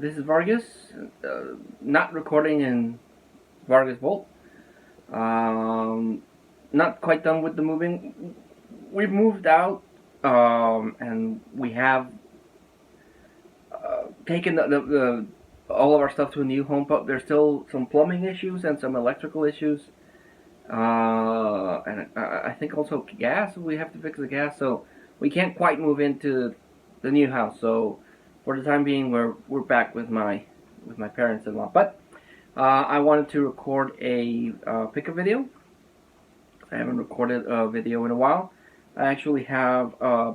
This is Vargas, not recording in Vargas Vault. Not quite done with the moving. We've moved out, and we have taken all of our stuff to a new home, but there's still some plumbing issues and some electrical issues. And I think also gas. We have to fix the gas, so we can't quite move into the new house. So for the time being, we're back with my parents-in-law. But I wanted to record a pickup video. I haven't recorded a video in a while. I actually have a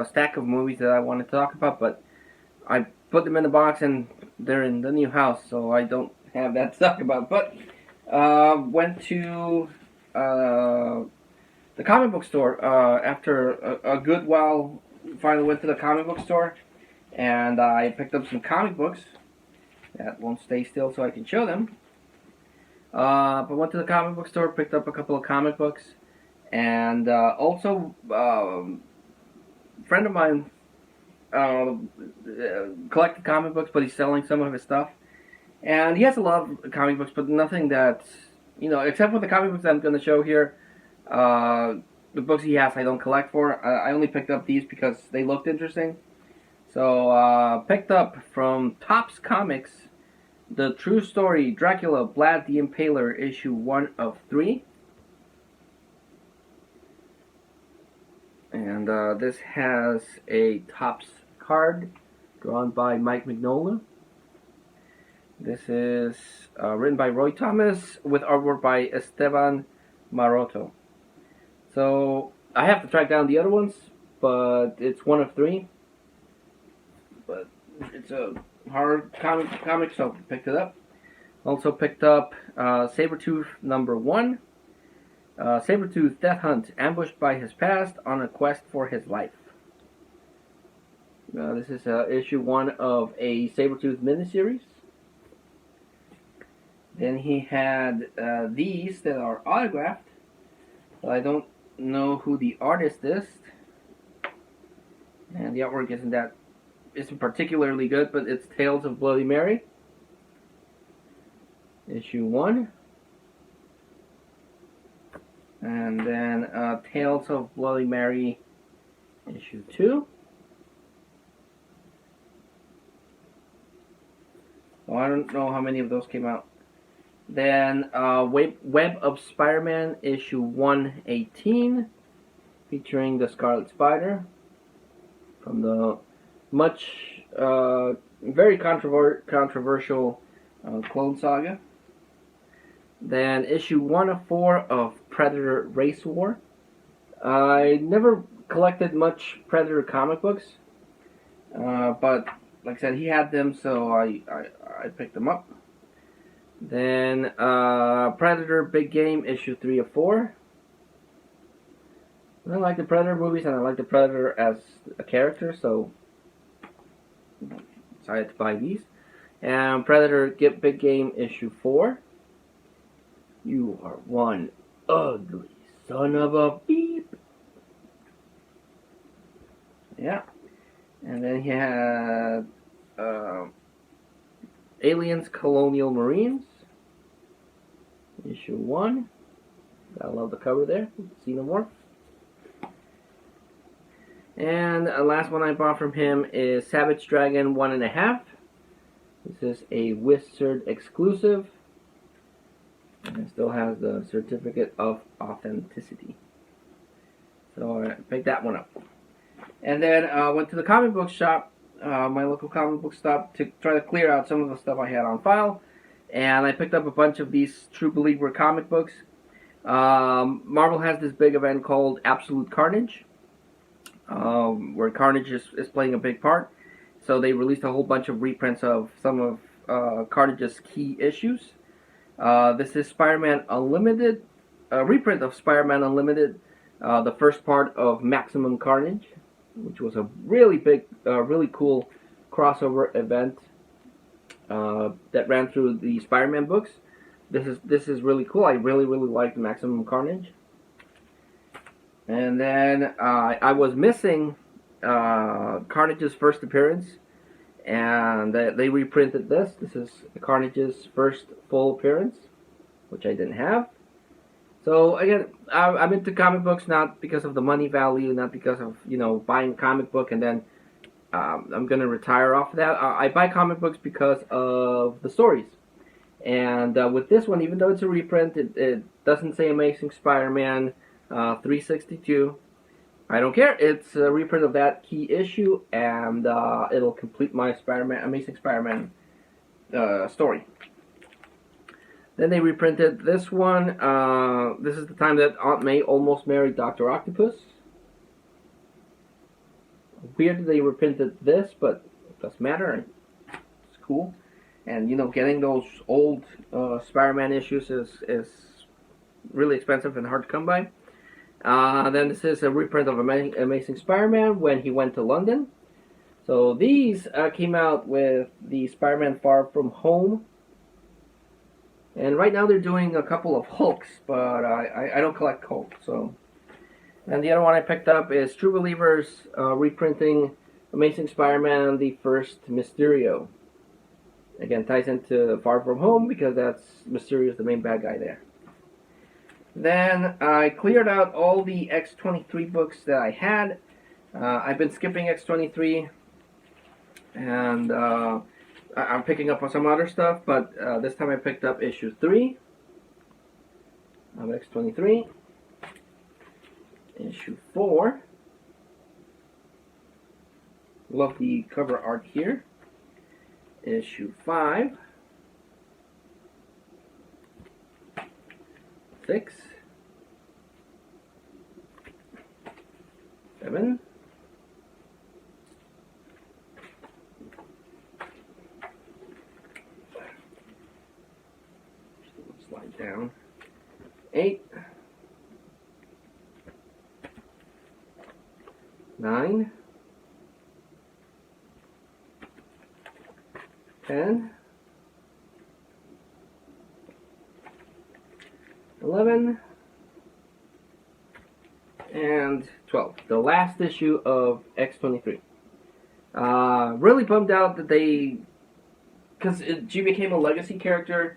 stack of movies that I wanted to talk about, but I put them in the box and they're in the new house, so I don't have that to talk about. But went to the comic book store after a good while. Finally went to the comic book store, and I picked up some comic books that won't stay still so I can show them. But went to the comic book store, picked up a couple of comic books, and also a friend of mine collected comic books, but he's selling some of his stuff. And he has a lot of comic books, but nothing that, except for the comic books I'm going to show here. The books he has I don't collect for. I only picked up these because they looked interesting. So, picked up from Topps Comics, The True Story, Dracula, Vlad the Impaler, issue 1 of 3. And this has a Topps card drawn by Mike Mignola. This is written by Roy Thomas with artwork by Esteban Maroto. So I have to track down the other ones, but it's 1 of 3. But it's a hard comic, so I picked it up. Also picked up Sabretooth #1. Sabretooth Death Hunt, ambushed by his past on a quest for his life. This is issue 1 of a Sabretooth miniseries. Then he had these that are autographed. I don't know who the artist is, and the artwork isn't particularly good, but it's Tales of Bloody Mary, issue 1. And then Tales of Bloody Mary, issue 2. Oh, I don't know how many of those came out. Then Web of Spider-Man, issue 118, featuring the Scarlet Spider from the very controversial Clone Saga. Then issue 1 of 4 of Predator Race War. I never collected much Predator comic books, but like I said, he had them, so I picked them up. Then Predator Big Game, issue 3 of 4. I like the Predator movies, and I like the Predator as a character, so I decided to buy these. And Predator Big Game, issue 4. You are one ugly son of a beep. Yeah. And then he had Aliens Colonial Marines, issue 1. I love the cover there. Xenomorph. And the last one I bought from him is Savage Dragon 1.5. This is a Wizard exclusive. And it still has the certificate of authenticity. So I picked that one up. And then went to the comic book shop, my local comic book shop, to try to clear out some of the stuff I had on file. And I picked up a bunch of these True Believer comic books. Marvel has this big event called Absolute Carnage, where Carnage is playing a big part. So they released a whole bunch of reprints of some of Carnage's key issues. This is Spider-Man Unlimited, a reprint of Spider-Man Unlimited, the first part of Maximum Carnage, which was a really big, really cool crossover event that ran through the Spider-Man books. This is really cool. I really liked Maximum Carnage. And then I was missing Carnage's first appearance, and they reprinted this. This is Carnage's first full appearance, which I didn't have. So again, I'm into comic books not because of the money value, not because of buying a comic book and then I'm gonna retire off of that. I buy comic books because of the stories. And with this one, even though it's a reprint, it doesn't say Amazing Spider-Man 362. I don't care. It's a reprint of that key issue, and it'll complete my Amazing Spider-Man story. Then they reprinted this one. This is the time that Aunt May almost married Dr. Octopus. Weird that they reprinted this, but it doesn't matter. It's cool. And getting those old Spider-Man issues is really expensive and hard to come by. Then this is a reprint of Amazing Spider-Man when he went to London. So these came out with the Spider-Man Far From Home. And right now they're doing a couple of Hulks, but I don't collect Hulk. So, and the other one I picked up is True Believers reprinting Amazing Spider-Man, the first Mysterio. Again, ties into Far From Home because that's Mysterio's the main bad guy there. Then I cleared out all the X-23 books that I had. I've been skipping X-23, and I'm picking up on some other stuff, but this time I picked up issue 3 of X-23, issue 4. Love the cover art here. Issue 5, 6, 7, 8, 9, 10, 11, and 12. The last issue of X-23. Really bummed out that because she became a legacy character.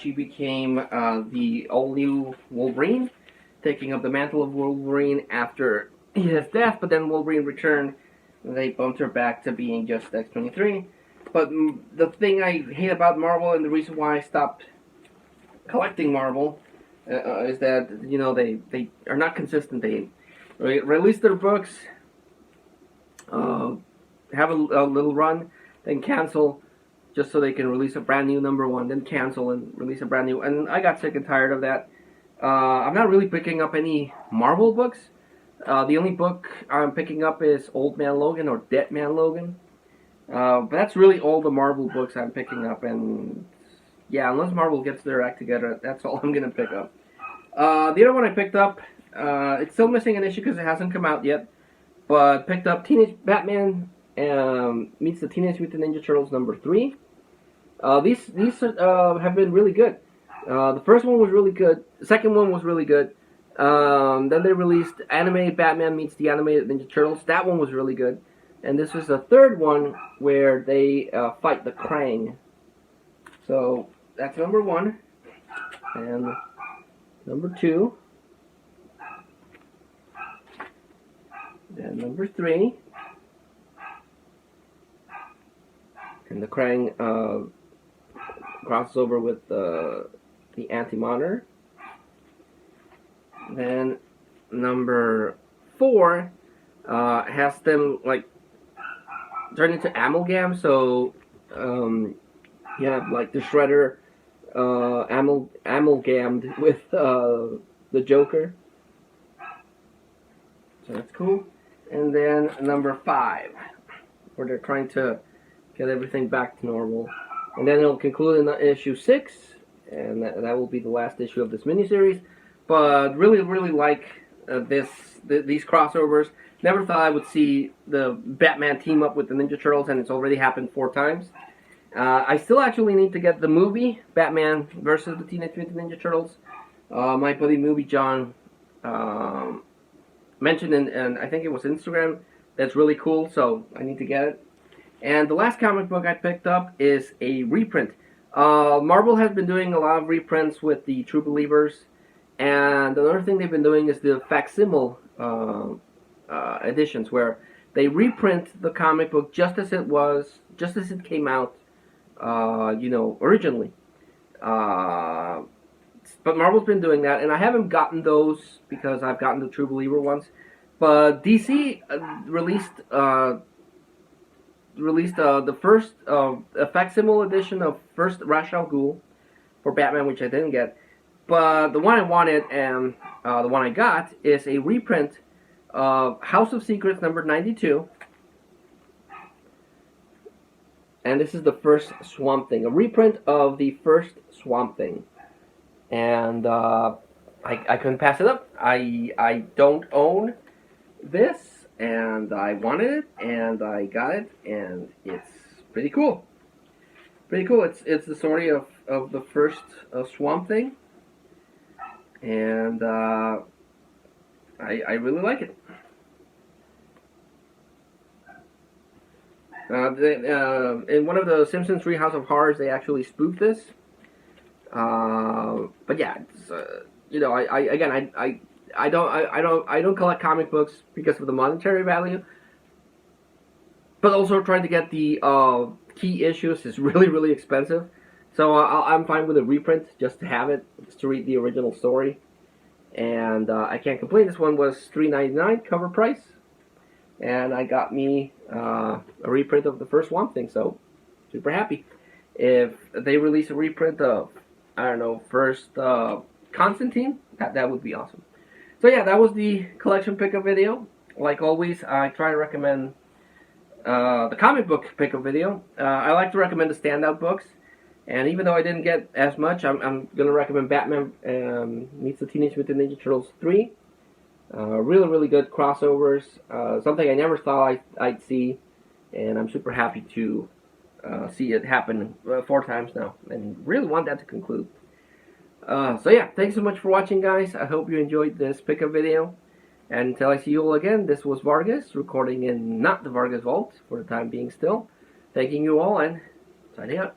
She became the all-new Wolverine, taking up the mantle of Wolverine after his death, but then Wolverine returned, and they bumped her back to being just X-23. But the thing I hate about Marvel, and the reason why I stopped collecting Marvel, is that, they are not consistent. They release their books, have a little run, then cancel, just so they can release a brand new #1, then cancel and release a brand new. And I got sick and tired of that. I'm not really picking up any Marvel books. The only book I'm picking up is Old Man Logan or Dead Man Logan. But that's really all the Marvel books I'm picking up. And yeah, unless Marvel gets their act together, that's all I'm going to pick up. The other one I picked up, it's still missing an issue because it hasn't come out yet. But picked up Batman meets the Teenage Mutant Ninja Turtles #3. These have been really good. The first one was really good. The second one was really good. Then they released Animated Batman meets the Animated Ninja Turtles. That one was really good. And this is the third one where they fight the Krang. So that's #1. And #2. Then #3. And the Krang crosses over with the Anti-Monitor. Then #4 has them turn into amalgam. So you have the Shredder amalgamed with the Joker. So that's cool. And then #5, where they're trying to get everything back to normal. And then it'll conclude in issue 6, and that will be the last issue of this miniseries. But really, really like these crossovers. Never thought I would see the Batman team up with the Ninja Turtles, and it's already happened 4 times. I still actually need to get the movie, Batman versus the Teenage Mutant Ninja Turtles. My buddy Movie John mentioned in I think it was Instagram, that's really cool, so I need to get it. And the last comic book I picked up is a reprint. Marvel has been doing a lot of reprints with the True Believers, and another thing they've been doing is the facsimile editions, where they reprint the comic book just as it was, just as it came out, originally. But Marvel's been doing that, and I haven't gotten those because I've gotten the True Believer ones. But DC released the first a facsimile edition of first Ra's al Ghul for Batman, which I didn't get. But the one I wanted and the one I got is a reprint of House of Secrets number 92. And this is the first Swamp Thing, a reprint of the first Swamp Thing. And I couldn't pass it up. I don't own this, and I wanted it, and I got it, and it's pretty cool. Pretty cool. It's the story of the first Swamp Thing, and I really like it. In one of the Simpsons Treehouse of Horrors, they actually spoofed this. But yeah, it's, I don't collect comic books because of the monetary value, but also trying to get the key issues is really expensive. So I'm fine with a reprint just to have it, just to read the original story. And I can't complain. This one was $3.99 cover price, and I got me a reprint of the first Swamp Thing. So super happy. If they release a reprint of, I don't know, first Constantine, that would be awesome. So yeah, that was the collection pickup video. Like always, I try to recommend the comic book pickup video. I like to recommend the standout books. And even though I didn't get as much, I'm going to recommend Batman Meets the Teenage Mutant Ninja Turtles 3. Really good crossovers. Something I never thought I'd see. And I'm super happy to see it happen 4 times now. And really want that to conclude. So yeah, thanks so much for watching, guys. I hope you enjoyed this pickup video. And until I see you all again, this was Vargas, recording in not the Vargas Vault, for the time being still. Thanking you all, and signing out.